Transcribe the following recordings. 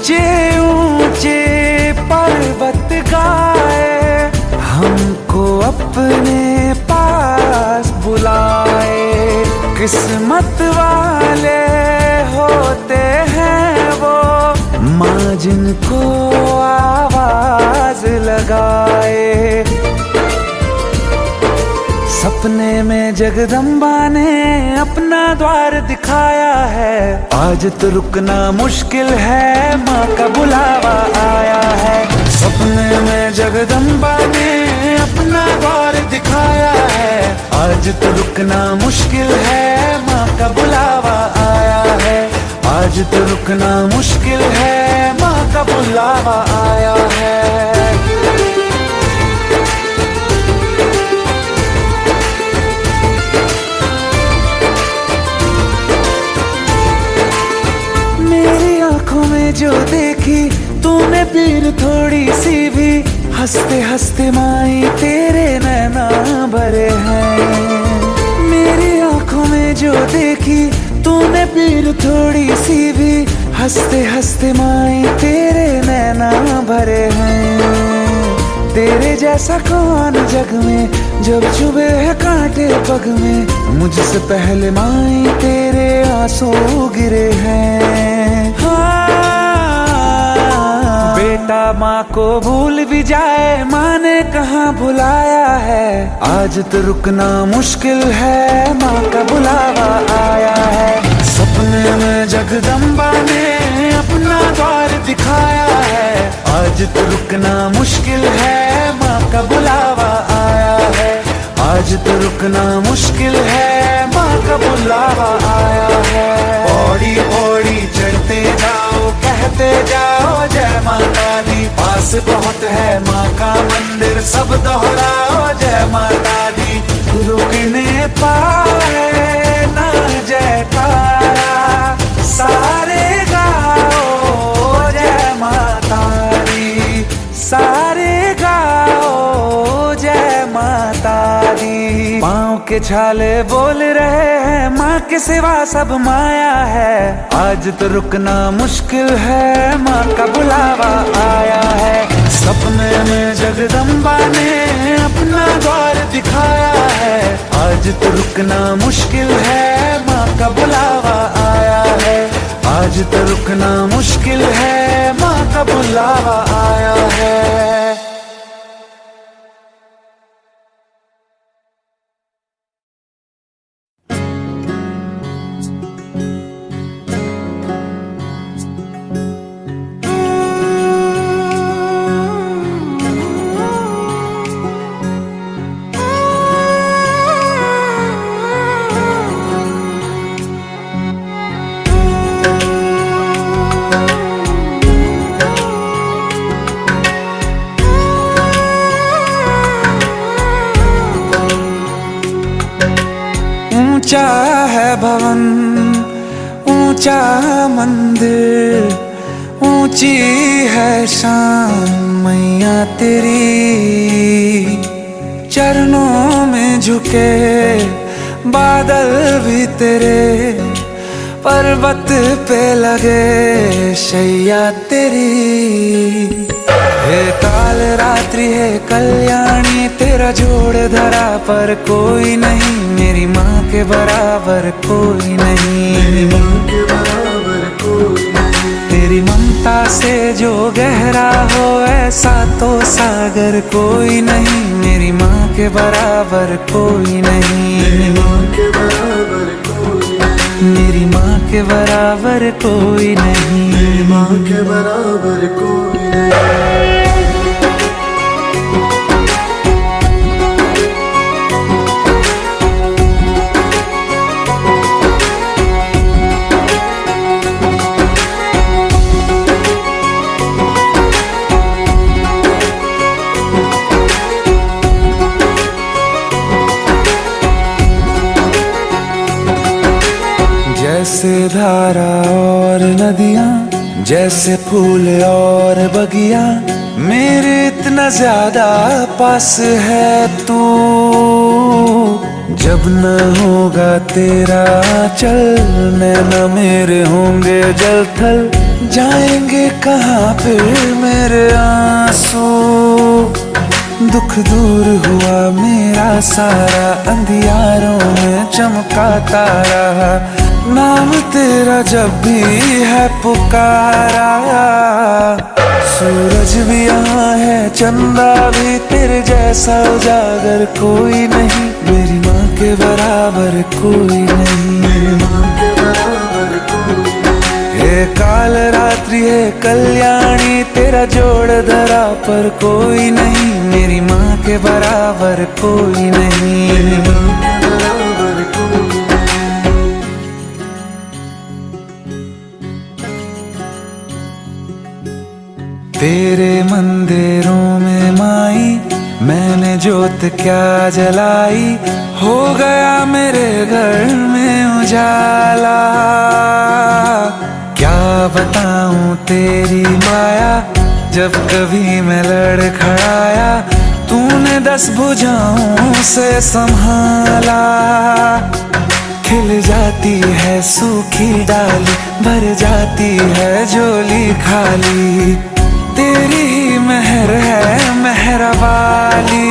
ऊंचे ऊंचे पर्वत गाए, हमको अपने पास बुलाए। किस्मत वाले होते हैं वो, माँ जिनको आवाज लगाए। सपने में जगदम्बा ने अपना द्वार दिखाया है, आज तो रुकना मुश्किल है, माँ का बुलावा आया है। सपने में जगदम्बा ने अपना द्वार दिखाया है, आज तो रुकना मुश्किल है, माँ का बुलावा आया है। आज तो रुकना मुश्किल है, माँ का बुलावा आया है। मेरी आंखों में जो देखी तूने पीर थोड़ी सी भी, हंसते हंसते माई तेरे नैना भरे हैं। मेरी आंखों में जो देखी तूने पीर थोड़ी सी भी, हंसते हंसते माई तेरे नैना भरे हैं। तेरे जैसा कौन जग में, जब चुभे है कांटे पग में, मुझसे पहले माई तेरे आंसू गिरे हैं। हाँ, बेटा माँ को भूल भी जाए, माँ ने कहाँ भुलाया है, आज तो रुकना मुश्किल है, माँ का बुलावा आया है। सपने में जगदम्बा ने अपना द्वार दिखाया है, आज तो रुकना मुश्किल है, माँ का बुलावा आया है। आज तो रुकना मुश्किल है, माँ का बुलावा आया है। पौड़ी पौड़ी चढ़ते जाओ, कहते जाओ जय माता दी, पास बहुत है माँ का मंदिर, सब दोहराओ जय माता दी। रुकने पाए ना जयकारा, सारे गाओ जय माता दी, सारे गाओ जय माता दी। पाँव के छाले बोल रहे हैं, माँ के सिवा सब माया है, आज तो रुकना मुश्किल है, माँ का बुलावा आया है। सपने में जगदम्बा ने अपना द्वार दिखाया है, आज तो रुकना मुश्किल है, माँ का बुलावा आया है। आज तो रुकना मुश्किल है, माँ का बुलावा आया है। ऊंचा है भवन, ऊंचा मंदिर, ऊंची है शान मैया तेरी। चरणों में झुके बादल भी तेरे, पर्वत पे लगे शैया तेरी। हे काल रात्रि है कल्याणी, तेरा जोड़ धरा पर कोई नहीं, मेरी माँ के बराबर कोई नहीं, मेरी माँ के बराबर कोई नहीं। तेरी ममता से जो गहरा हो ऐसा तो सागर कोई नहीं, मेरी माँ के बराबर कोई नहीं, मेरी माँ के बराबर कोई नहीं, मेरी माँ के बराबर कोई नहीं, मेरी माँ के बराबर कोई नहीं। जैसे धारा और नदियाँ, जैसे फूल और बगिया, मेरे इतना ज्यादा पास है तू। जब न होगा तेरा चल, नैना मेरे होंगे जल थल, जाएंगे कहाँ फिर मेरे आंसू, दुख दूर हुआ मेरा सारा, अंधियारों में चमका तारा, नाम तेरा जब भी है पुकारा। सूरज भी यहाँ है, चंदा भी, तेरे जैसा उजागर कोई नहीं, मेरी माँ के बराबर कोई नहीं, मेरी माँ के बराबर कोई नहीं। हे काल रात्रि है कल्याणी, तेरा जोड़ धरा पर कोई नहीं, मेरी माँ के बराबर कोई नहीं, मेरी माँ के बराबर कोई नहीं। तेरे मंदिरों में माई मैंने जोत क्या जलाई, हो गया मेरे घर में उजाला। क्या बताऊं तेरी माया, जब कभी मैं लड़खड़ाया, तूने 10 भुजाओं से संभाला। खिल जाती है सूखी डाली, भर जाती है झोली खाली, तेरी ही मेहर है मेहर वाली।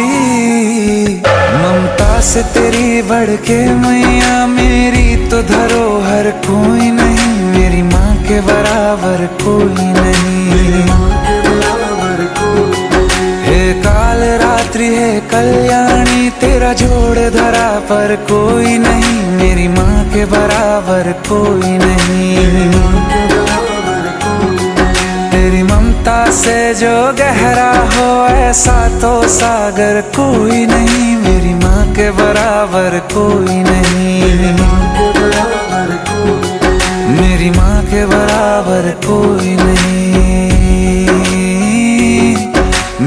ममता से तेरी बढ़ के मैया, मेरी तो धरोहर कोई नहीं, मेरी माँ के बराबर कोई नहीं, मेरी माँ के बराबर कोई नहीं। हे काल रात्रि है कल्याणी, तेरा जोड़ धरा पर कोई नहीं, मेरी माँ के बराबर कोई नहीं, मेरी माँ के बराबर कोई नहीं। तेरी ममता से जो गहरा हो ऐसा तो सागर कोई नहीं, मेरी माँ के बराबर कोई नहीं, मेरी माँ के बराबर कोई नहीं, मेरी माँ के बराबर कोई नहीं,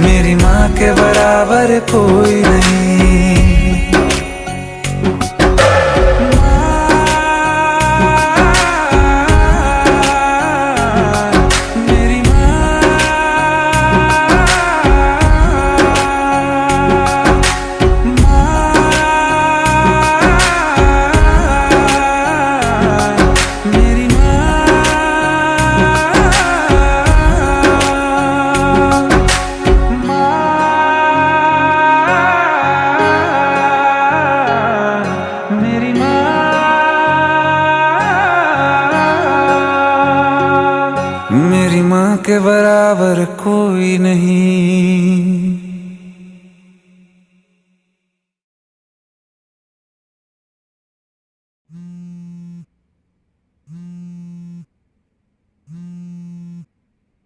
मेरी माँ के बराबर कोई नहीं। मेरी माँ के बराबर कोई नहीं।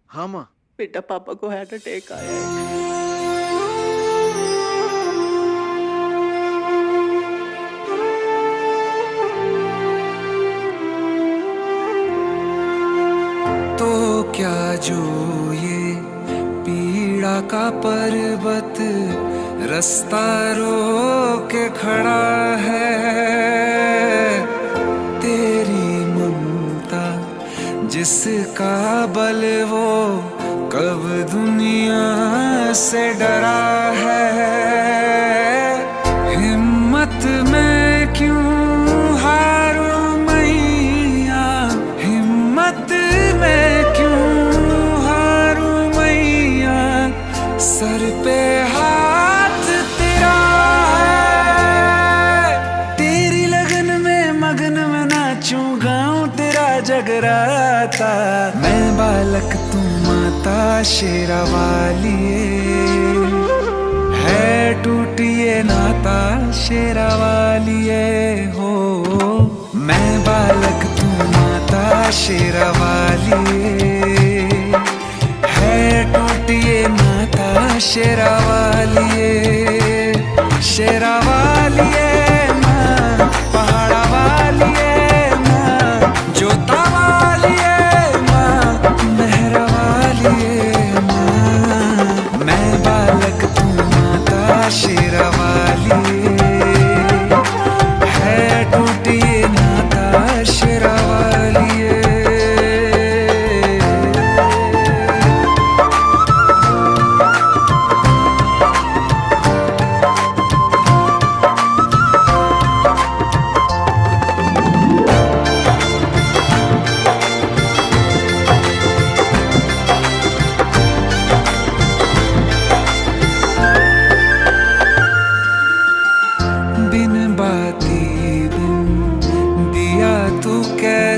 हाँ माँ। बेटा पापा को हार्ट अटैक आया है। तो क्या जो ये पीड़ा का पर्वत रास्ता रोक के खड़ा है, तेरी ममता जिसका बल वो कब दुनिया से डरा है। हिम्मत में क्यों हारूं मैया, हिम्मत में क्यों हारूं मैया, सर पे हाथ तेरा है। तेरी लगन में मगन में नाचूं गाऊं तेरा जगराता, मैं बालक तू माता शेरा वाली है, टूटिए नाता शेरा वाली हो। मैं बालक तू माता शेरा वाली है, टूटिए नाता शेरा वाली, शेरा वाली माँ, पहाड़ा वाली माँ, जोता वाली माँ, मेहरा वाली माँ। मैं बालक तू माता शेरा वाली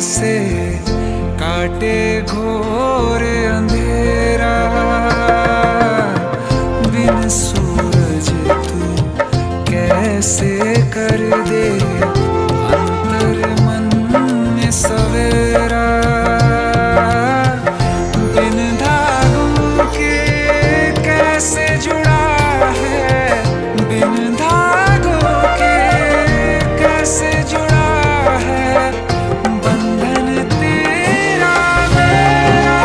कैसे काटे घोर अंधेरा, बिन सूरज तू कैसे कर दे अंतर मन में सवेरा। बिन धागों के कैसे जुड़ा है, बिन धागों के कैसे जुड़ा है बंधन तेरा मेरा।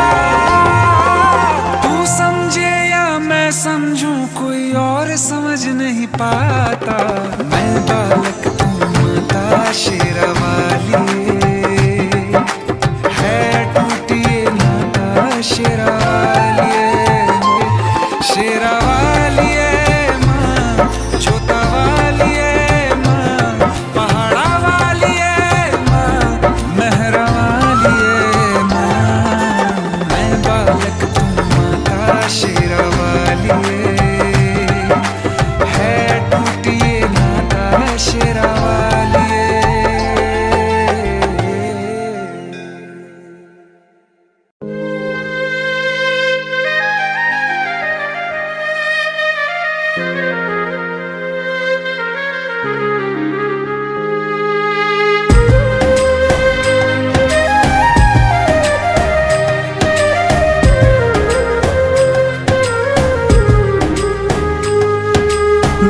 तू समझे या मैं समझूं कोई और समझ नहीं पाता। मैं बालक तू माता शेरावाली, है टूटी ये नाता शेरावाली, शेरावाली माँ, जोता वाली माँ, पहाड़ा वाली माँ, मेहरा वाली माँ। मैं बालक तू माता शेरावाली, है टूटी ये नाता शेरावाली।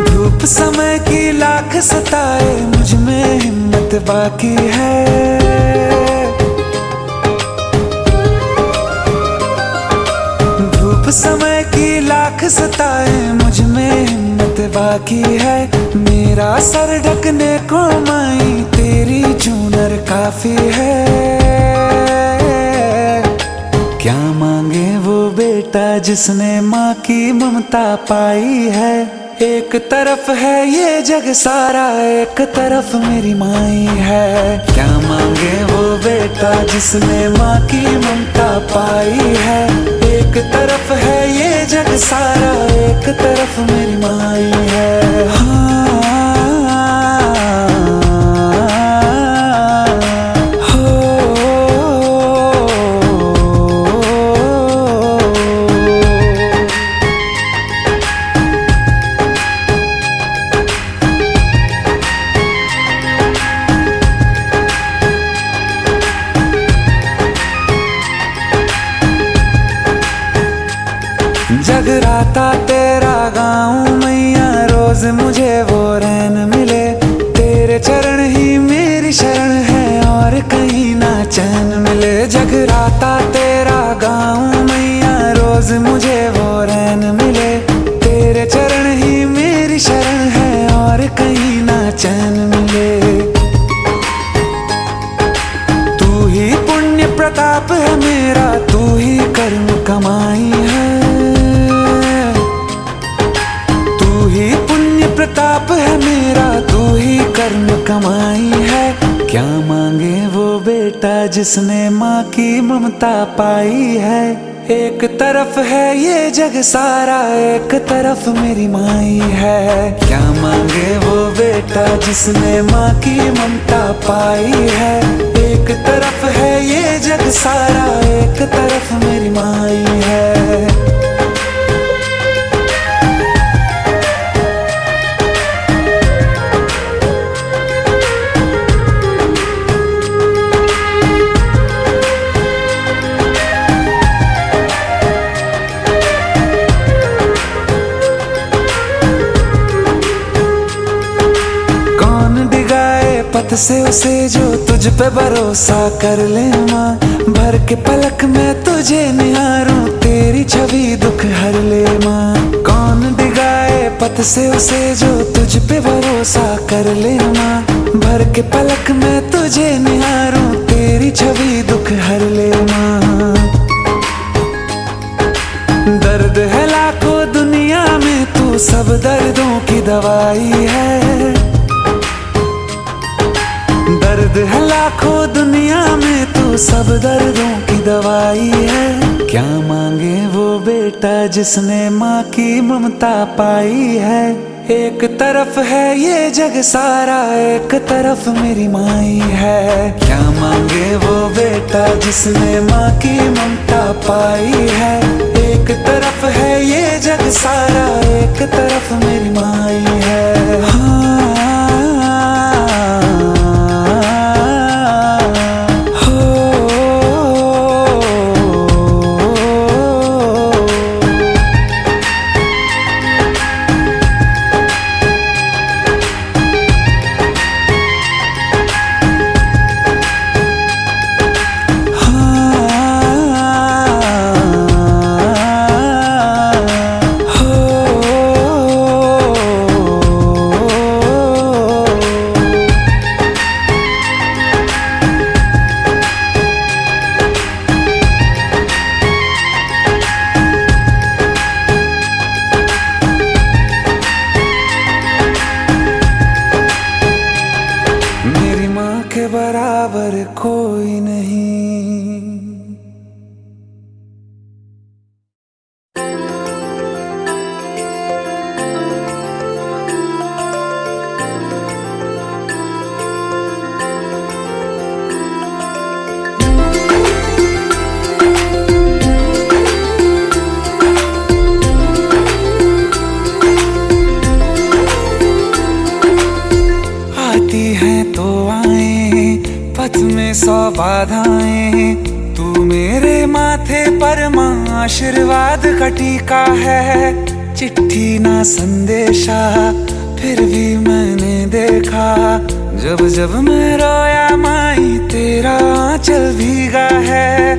धूप समय की लाख सताए, मुझ में हिम्मत बाकी है। धूप समय की लाख सताए, मुझ में हिम्मत बाकी है। मेरा सर ढकने को माई तेरी चूनर काफी है। क्या मांगे वो बेटा जिसने माँ की ममता पाई है। एक तरफ है ये जग सारा, एक तरफ मेरी माई है। क्या मांगे वो बेटा जिसने माँ की ममता पाई है। एक तरफ है ये जग सारा, एक तरफ मेरी माई है। हाँ, जगराता तेरा गाऊं मैया, रोज मुझे वो रैन मिले। तेरे चरण ही मेरी शरण है और कहीं ना चैन मिले। जगराता तेरा गाऊं मैया, रोज मुझे वो रैन मिले। तेरे चरण ही मेरी शरण है और कहीं ना चैन मिले। तू ही पुण्य प्रताप है मेरा, तू ही कर्म कमाई है। प्रताप है मेरा, तू ही कर्म कमाई है। क्या मांगे वो बेटा जिसने माँ की ममता पाई है। एक तरफ है ये जग सारा, एक तरफ मेरी माई है। क्या मांगे वो बेटा जिसने माँ की ममता पाई है। एक तरफ है ये जग सारा, एक तरफ मेरी माई है। पथ से उसे जो तुझ पे भरोसा कर ले माँ। भर के पलक में तुझे निहारूं, तेरी छवि दुख हर ले माँ। कौन दिगाए पथ से उसे जो तुझ पे भरोसा कर ले माँ। भर के पलक में तुझे निहारूं, तेरी छवि दुख हर ले माँ। दर्द है लाखों दुनिया में, तू सब दर्दों की दवाई है। दर्द है लाखों दुनिया में, तू सब दर्दों की दवाई है। क्या मांगे वो बेटा जिसने माँ की ममता पाई है। एक तरफ है ये जग सारा, एक तरफ मेरी माई है। क्या मांगे वो बेटा जिसने माँ की ममता पाई है। एक तरफ है ये जग सारा, एक तरफ मेरी माई है। हाँ, के बराबर कोई नहीं। आती हैं तो पथ में 100 बाधाएं, तू मेरे माथे पर माँ आशीर्वाद का टीका है। चिट्ठी ना संदेशा फिर भी मैंने देखा, जब जब मैं रोया माई तेरा आंचल भीगा है।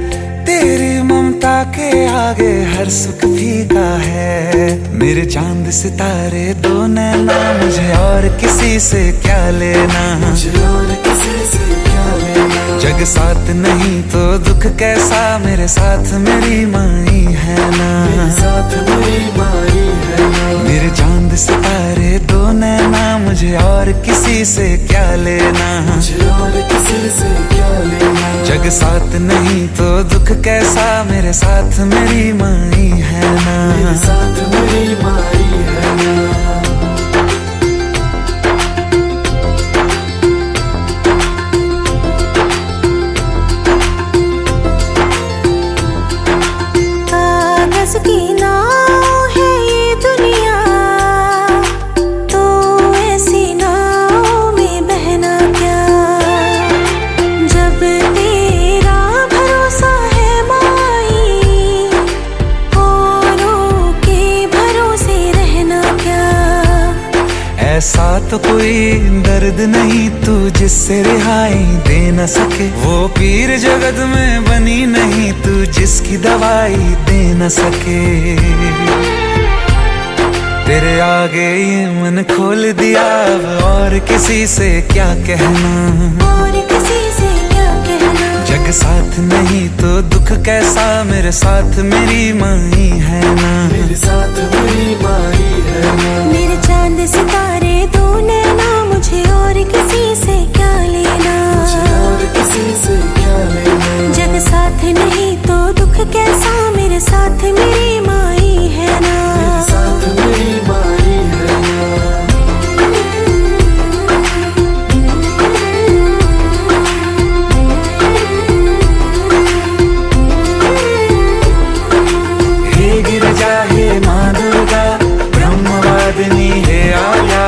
तेरी ममता के आगे हर सुख फीका है। मेरे चांद सितारे दो नैना, मुझे और किसी से क्या लेना, मुझे और किसी से क्या लेना। जग साथ नहीं तो दुख कैसा, मेरे साथ मेरी माई है ना, मेरे साथ मेरी माई है ना। मेरे चांद सितारे दो नैना, मुझे और किसी से क्या लेना, मुझे और किसी से क्या लेना। जग साथ नहीं तो दुख कैसा, मेरे साथ मेरी माई है ना, मेरे साथ मेरी माई है ना। की नाव है ये दुनिया, तो ऐसी नाव में बहना क्या। जब तेरा भरोसा है माई, औरों के भरोसे रहना क्या। ऐसा तो कोई दर्द नहीं तू जिससे रिहाई दे न सके। वो पीर जगत में बनी नहीं तू जिसकी दवाई दे न सके। तेरे आगे ये मन खोल दिया, अब और किसी से क्या कहना, और किसी से क्या कहना। जग साथ नहीं तो दुख कैसा, मेरे साथ मेरी माई है ना, मेरे साथ मेरी माई है ना। मेरे चांद सितारे दो नैना, मुझे और किसी से क्या लेना, मुझे और किसी से क्या लेना। जग साथ नहीं तो दुख कैसा, मेरे साथ मेरी माई है ना, मेरे साथ मेरी माई है ना। हे गिरजा हे माँ दुर्गा, ब्रह्मवादिनी हे आया।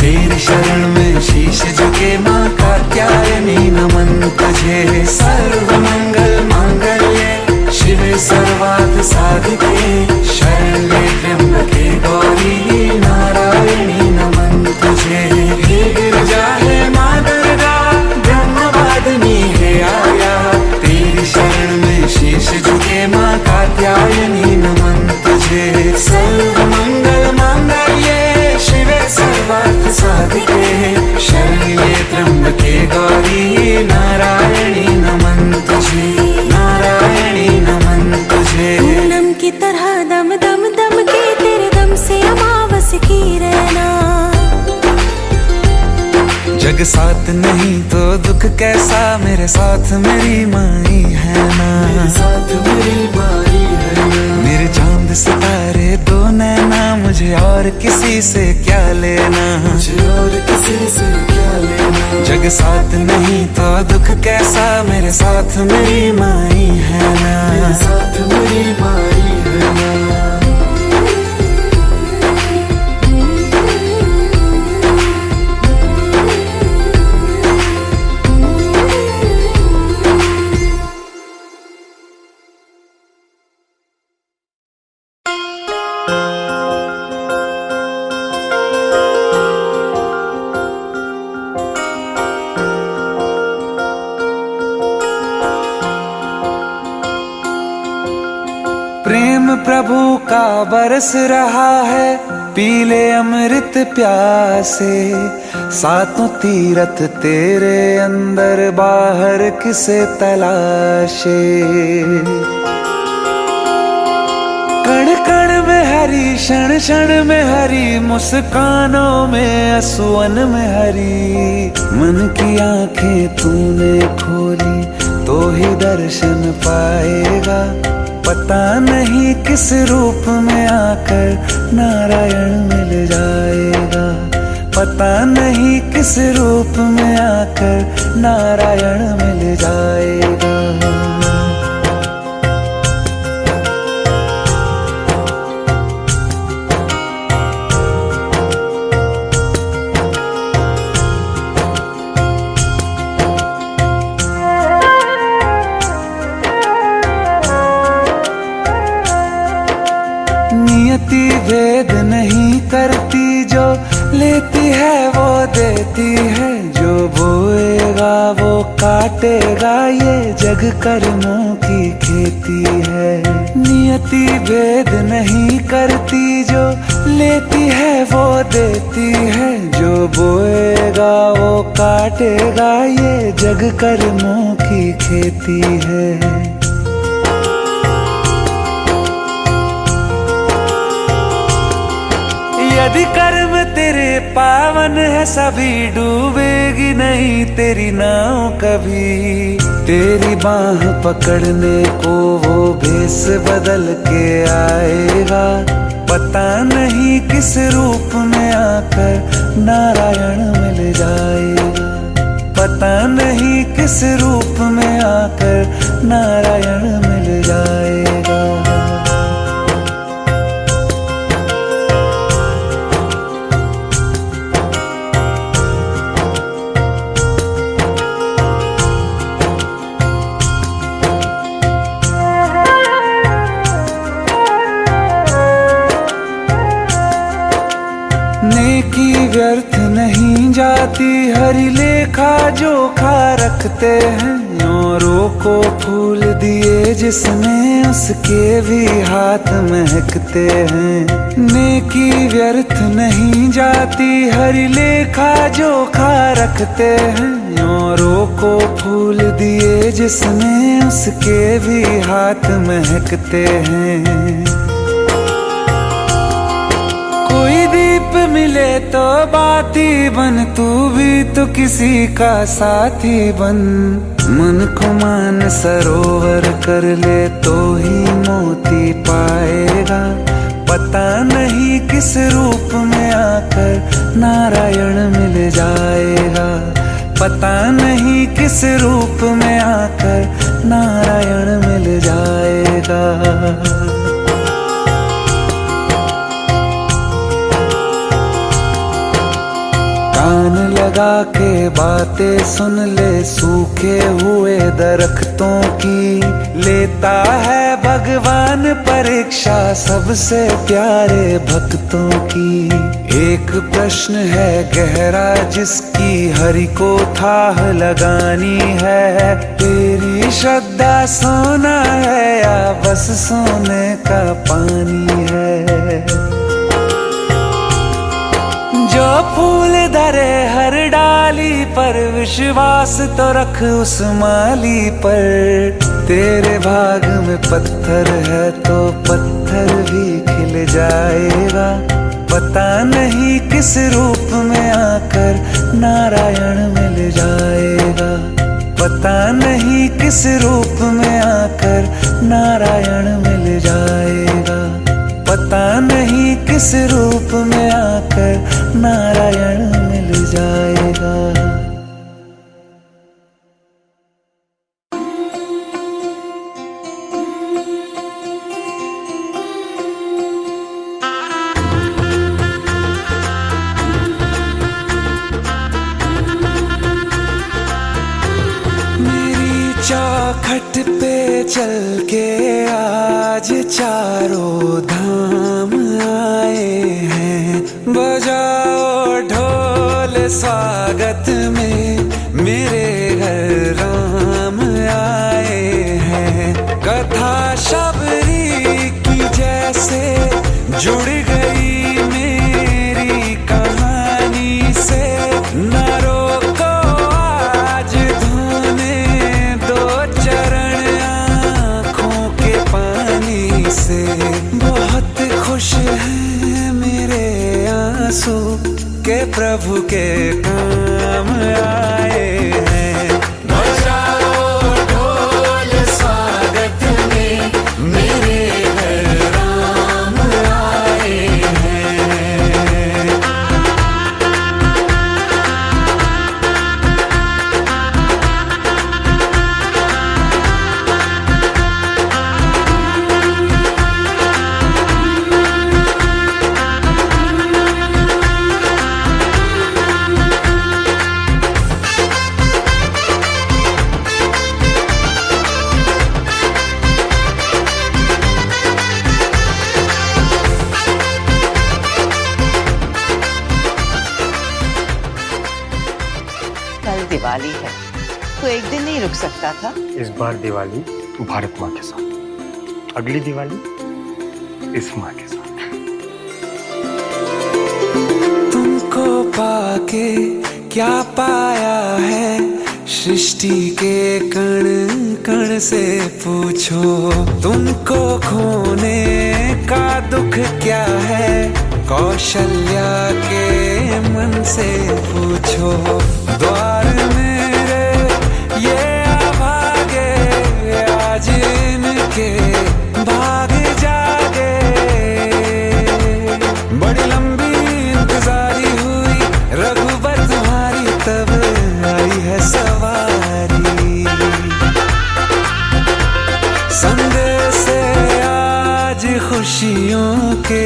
तेरी शरण में शीश झुके माँ कात्यायनी, नमन तुझे। सर्व मंगल मांगल्ये शिवे सर्वार्थ साधिके, शरण्ये त्र्यंबके गौरी नारायणी, नमन तुझे। हे गिरजा हे माँ दुर्गा, ब्रह्मवादिनी हे आया। तेरी शरण में शीश झुके माँ कात्यायनी, नमन तुझे। सर्व मंगल मांगल्ये शिवे सर्वार्थ साधिके, शरण्ये त्र्यंबके गौरी नारायणी, नमन तुझे, नारायणी नमन तुझे। पूनम की तरह दम दम दम के, तेरे दम से अमावस की रहना। जग साथ नहीं तो दुख कैसा, मेरे साथ मेरी माई है ना, मेरे साथ मेरी माई है ना। मेरे चांद चांद सितारे दो नैना, मुझे और किसी से क्या लेना, मुझे और किसी से क्या लेना। जग साथ नहीं तो दुख कैसा, मेरे साथ मेरी माई है ना, मेरे साथ मेरी माई है ना। प्रेम प्रभु का बरस रहा है, पीले अमृत प्यासे। सातों तीरथ तेरे अंदर, बाहर किसे तलाशे। कण कण में हरी, क्षण क्षण में हरी, मुस्कानों में असुवन में हरी। मन की आंखें तूने खोली तो ही दर्शन पाएगा। पता नहीं किस रूप में आकर नारायण मिल जाएगा। पता नहीं किस रूप में आकर नारायण मिल जाएगा। नियति भेद नहीं करती, जो लेती है वो देती है। जो बोएगा वो काटेगा, ये जग कर्मों की खेती है। नियति भेद नहीं करती, जो लेती है वो देती है। जो बोएगा वो काटेगा, ये जग कर्मों की खेती है। यदि कर्म तेरे पावन है, सभी डूबेगी नहीं तेरी नाव कभी। तेरी बाह पकड़ने को वो भेष बदल के आएगा। पता नहीं किस रूप में आकर नारायण मिल जाएगा। पता नहीं किस रूप में आकर नारायण मिल जाएगा। नेकी व्यर्थ नहीं जाती, हरि लेखा जोखा रखते हैं। औरों को फूल दिए जिसने, उसके भी हाथ महकते हैं। नेकी व्यर्थ नहीं जाती, हरि लेखा जोखा रखते हैं। औरों को फूल दिए जिसने, उसके भी हाथ महकते हैं। कोई दीप मिले तो बाती बन, तू भी तो किसी का साथी बन। मन को मान सरोवर कर ले तो ही मोती पाएगा। पता नहीं किस रूप में आकर नारायण मिल जाएगा। पता नहीं किस रूप में आकर नारायण मिल जाएगा। कान लगा के बातें सुन ले, सूखे हुए दरख्तों की। लेता है भगवान परीक्षा सबसे प्यारे भक्तों की। एक प्रश्न है गहरा जिसकी हरि को थाह लगानी है। तेरी श्रद्धा सोना है या बस सोने का पानी है। जो फूल धरे हर डाली पर, विश्वास तो रख उस माली पर। तेरे भाग में पत्थर है तो पत्थर भी खिल जाएगा। पता नहीं किस रूप में आकर नारायण मिल जाएगा। पता नहीं किस रूप में आकर नारायण मिल जाएगा। नहीं किस रूप में आकर नारायण मिल जाएगा। चौखट पे चल के आज चारों धाम आए हैं। बजाओ ढोल स्वागत में मेरे घर राम आए हैं। कथा शबरी की जैसे जुड़ गई मेरी कहानी से। न रोको आज धोने दो चरण आँखों के पानी से। बहुत खुश हैं मेरे आंसू के प्रभु के काम आए हैं। बजाओ ढोल स्वागत में मेरे घर राम आए हैं। कल दिवाली है तो एक दिन नहीं रुक सकता था। इस बार दिवाली भारत माँ के साथ, अगली दिवाली इस माँ के साथ। तुमको पाके क्या पाया है सृष्टि के कण कण से पूछो। तुमको खोने का दुख क्या है कौशल्या के मन से पूछो। द्वार मेरे ये अभागे आज इनके भाग जागे। बड़ी लंबी इंतजारी हुई रघुबर तुम्हारी तब आई है सवारी। संदेश से आज खुशियों के